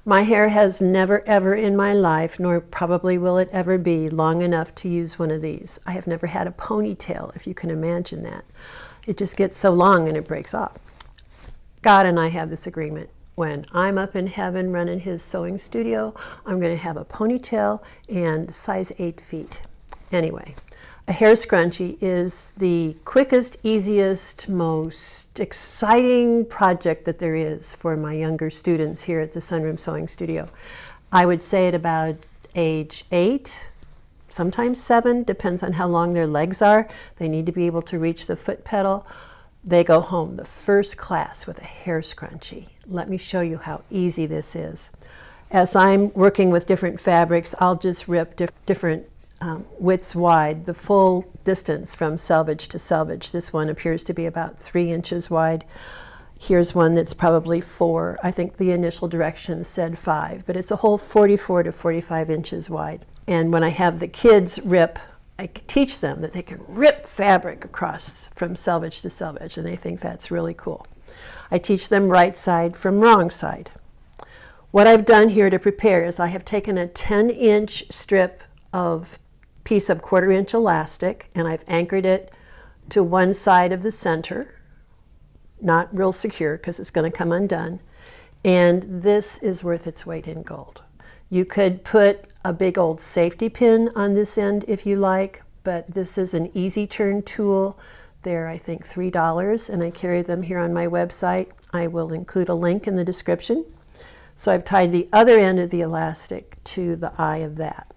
My hair has never ever in my life, nor probably will it ever be, long enough to use one of these. I have never had a ponytail, if you can imagine that. It just gets so long and it breaks off. God and I have this agreement. When I'm up in heaven running his sewing studio, I'm going to have a ponytail and size 8 feet. Anyway, a hair scrunchie is the quickest, easiest, most exciting project that there is for my younger students here at the Sunroom Sewing Studio. I would say at about age 8, sometimes 7, depends on how long their legs are. They need to be able to reach the foot pedal. They go home the first class with a hair scrunchie. Let me show you how easy this is. As I'm working with different fabrics, I'll just rip different widths wide, the full distance from selvage to selvage. This one appears to be about 3 inches wide. Here's one that's probably 4. I think the initial directions said 5, but it's a whole 44 to 45 inches wide. And when I have the kids rip, I teach them that they can rip fabric across from selvage to selvage, and they think that's really cool. I teach them right side from wrong side. What I've done here to prepare is I have taken a 10-inch strip of piece of 1/4 inch elastic, and I've anchored it to one side of the center, not real secure because it's going to come undone, and this is worth its weight in gold. You could put a big old safety pin on this end if you like, but this is an easy turn tool. They're, I think, $3, and I carry them here on my website. I will include a link in the description. So I've tied the other end of the elastic to the eye of that.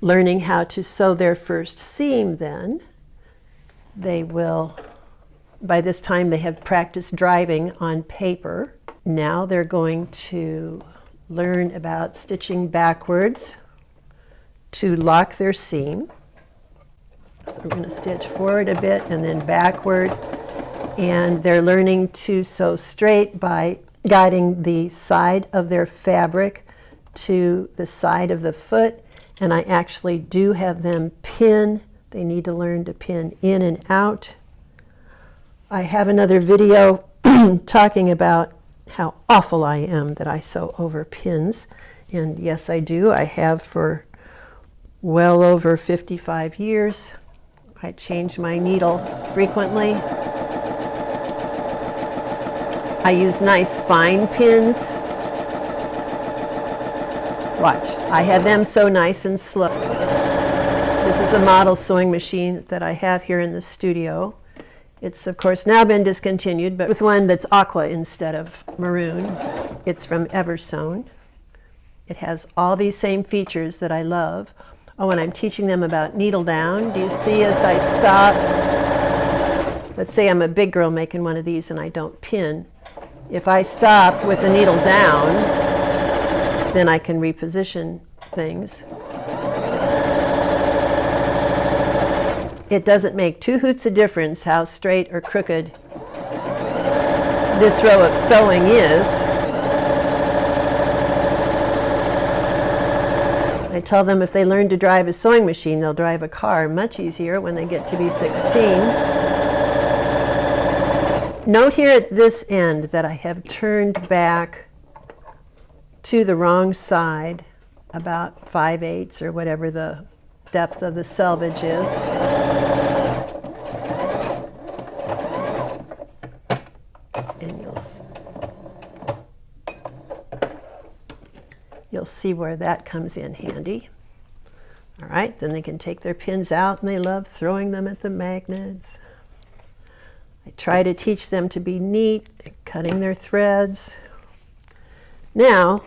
Learning how to sew their first seam then, they will, by this time they have practiced driving on paper. Now they're going to learn about stitching backwards to lock their seam. So we're going to stitch forward a bit and then backward, and they're learning to sew straight by guiding the side of their fabric to the side of the foot. And I actually do have them pin. They need to learn to pin in and out. I have another video talking about how awful I am that I sew over pins. And yes, I do. I have for well over 55 years. I change my needle frequently. I use nice fine pins. Watch, I have them so nice and slow. This is a model sewing machine that I have here in the studio. It's of course now been discontinued, but it was one that's aqua instead of maroon. It's from Eversewn. It has all these same features that I love. Oh, and I'm teaching them about needle down. Do you see as I stop? Let's say I'm a big girl making one of these and I don't pin. If I stop with the needle down, then I can reposition things. It doesn't make 2 hoots of difference how straight or crooked this row of sewing is. I tell them if they learn to drive a sewing machine, they'll drive a car much easier when they get to be 16. Note here at this end that I have turned back to the wrong side about 5/8 or whatever the depth of the selvage is. And you'll see where that comes in handy. All right, then they can take their pins out, and they love throwing them at the magnets. I try to teach them to be neat, cutting their threads. Now,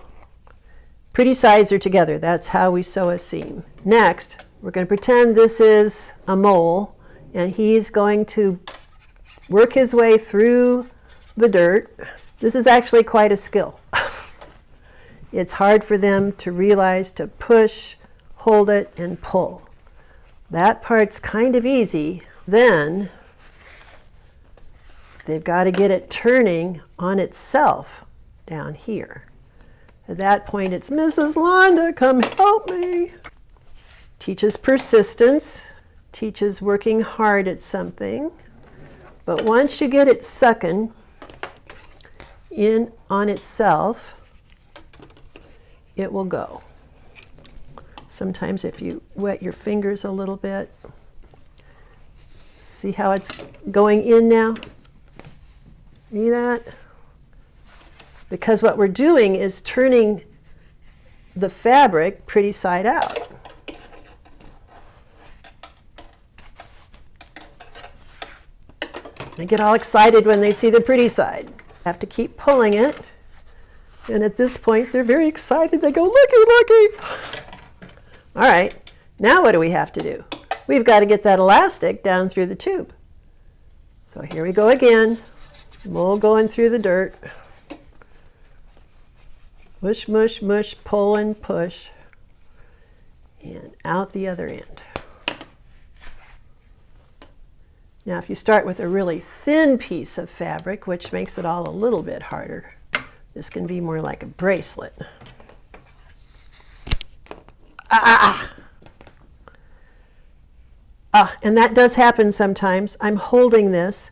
pretty sides are together. That's how we sew a seam. Next, we're going to pretend this is a mole, and he's going to work his way through the dirt. This is actually quite a skill. It's hard for them to realize to push, hold it, and pull. That part's kind of easy. Then they've got to get it turning on itself down here. At that point, it's Mrs. Londa, come help me. Teaches persistence, teaches working hard at something. But once you get it sucking in on itself, it will go. Sometimes if you wet your fingers a little bit, see how it's going in now? See that? Because what we're doing is turning the fabric pretty side out. They get all excited when they see the pretty side. Have to keep pulling it. And at this point, they're very excited. They go, looky, looky. All right, now what do we have to do? We've got to get that elastic down through the tube. So here we go again. Wool going through the dirt. Mush, mush, mush, pull and push. And out the other end. Now, if you start with a really thin piece of fabric, which makes it all a little bit harder, this can be more like a bracelet. And that does happen sometimes. I'm holding this,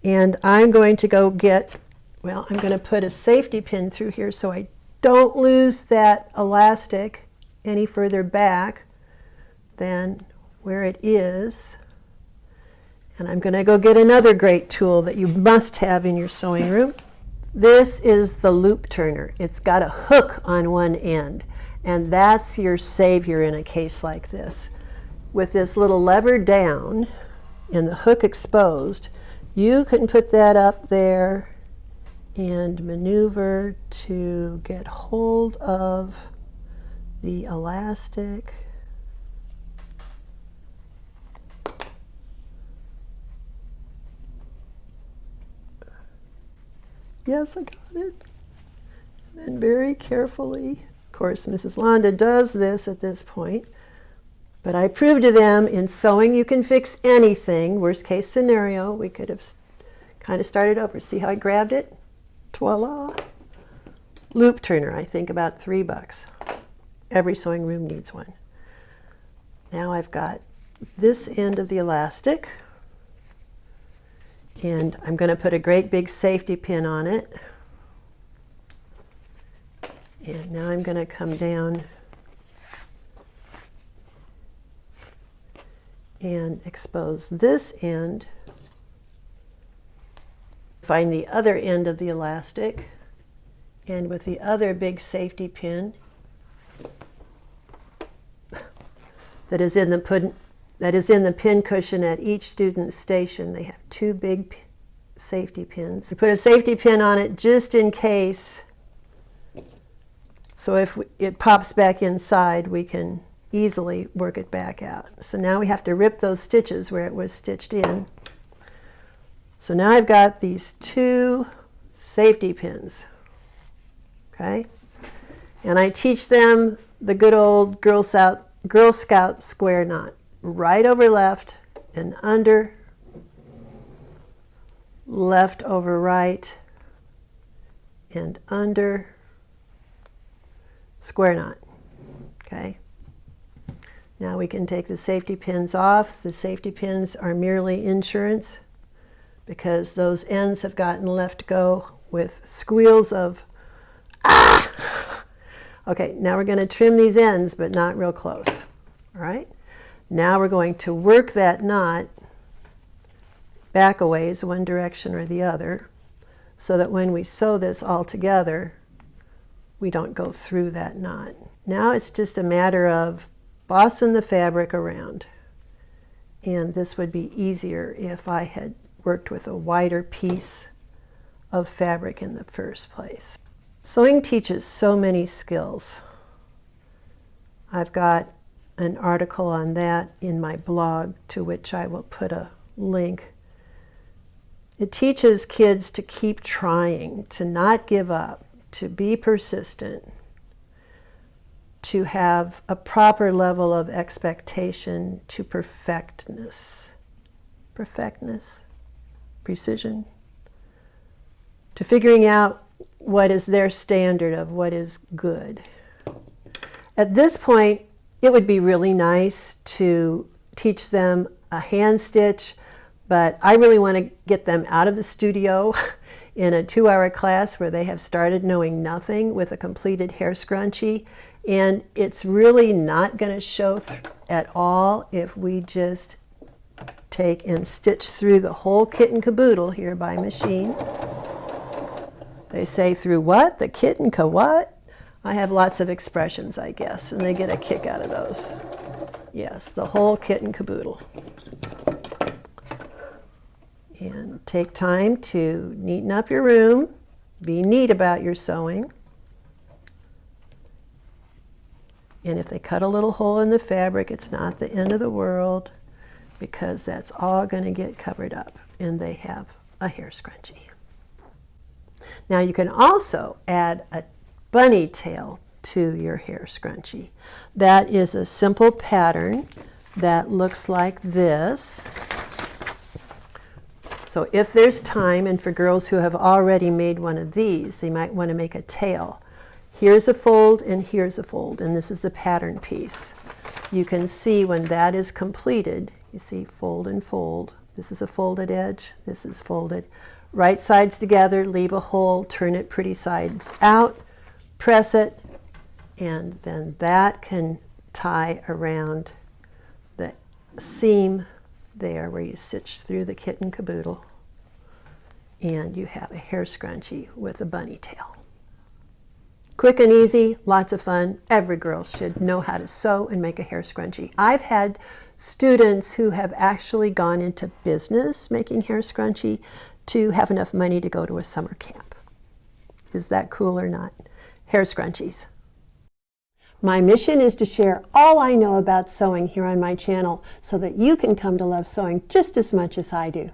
and I'm going to go get, well, I'm going to put a safety pin through here so I don't lose that elastic any further back than where it is. And I'm going to go get another great tool that you must have in your sewing room. This is the loop turner. It's got a hook on one end, and that's your savior in a case like this. With this little lever down and the hook exposed, you can put that up there and maneuver to get hold of the elastic. Yes, I got it. And then very carefully, of course, Mrs. Londa does this at this point, but I proved to them in sewing you can fix anything. Worst case scenario, we could have kind of started over. See how I grabbed it? Voila. Loop turner, I think about $3. Every sewing room needs one. Now I've got this end of the elastic, and I'm going to put a great big safety pin on it. And now I'm going to come down and expose this end. Find the other end of the elastic, and with the other big safety pin that is in the pin cushion at each student's station. They have two big safety pins. We put a safety pin on it just in case, so if it pops back inside, we can easily work it back out. So now we have to rip those stitches where it was stitched in. So now I've got these two safety pins, okay? And I teach them the good old Girl Scout square knot. Right over left and under, left over right and under, square knot, okay? Now we can take the safety pins off. The safety pins are merely insurance because those ends have gotten left go with squeals of, ah! Okay, now we're going to trim these ends, but not real close, all right? Now we're going to work that knot back a ways, one direction or the other, so that when we sew this all together, we don't go through that knot. Now it's just a matter of bossing the fabric around. And this would be easier if I had worked with a wider piece of fabric in the first place. Sewing teaches so many skills. I've got an article on that in my blog, to which I will put a link. It teaches kids to keep trying, to not give up, to be persistent, to have a proper level of expectation to perfectness, precision, to figuring out what is their standard of what is good. At this point, it would be really nice to teach them a hand stitch, but I really want to get them out of the studio in a 2-hour class where they have started knowing nothing with a completed hair scrunchie. And it's really not going to show at all if we just take and stitch through the whole kit and caboodle here by machine. They say through what? The kit and what? I have lots of expressions, I guess, and they get a kick out of those. Yes, the whole kit and caboodle. And take time to neaten up your room. Be neat about your sewing. And if they cut a little hole in the fabric, it's not the end of the world, because that's all going to get covered up, and they have a hair scrunchie. Now you can also add a bunny tail to your hair scrunchie. That is a simple pattern that looks like this. So if there's time, and for girls who have already made one of these, they might want to make a tail. Here's a fold and here's a fold, and this is the pattern piece. You can see when that is completed, you see fold and fold. This is a folded edge, this is folded. Right sides together, leave a hole, turn it pretty sides out, press it, and then that can tie around the seam there where you stitch through the kit and caboodle, and you have a hair scrunchie with a bunny tail. Quick and easy, lots of fun. Every girl should know how to sew and make a hair scrunchie. I've had students who have actually gone into business making hair scrunchie to have enough money to go to a summer camp. Is that cool or not? Hair scrunchies. My mission is to share all I know about sewing here on my channel so that you can come to love sewing just as much as I do.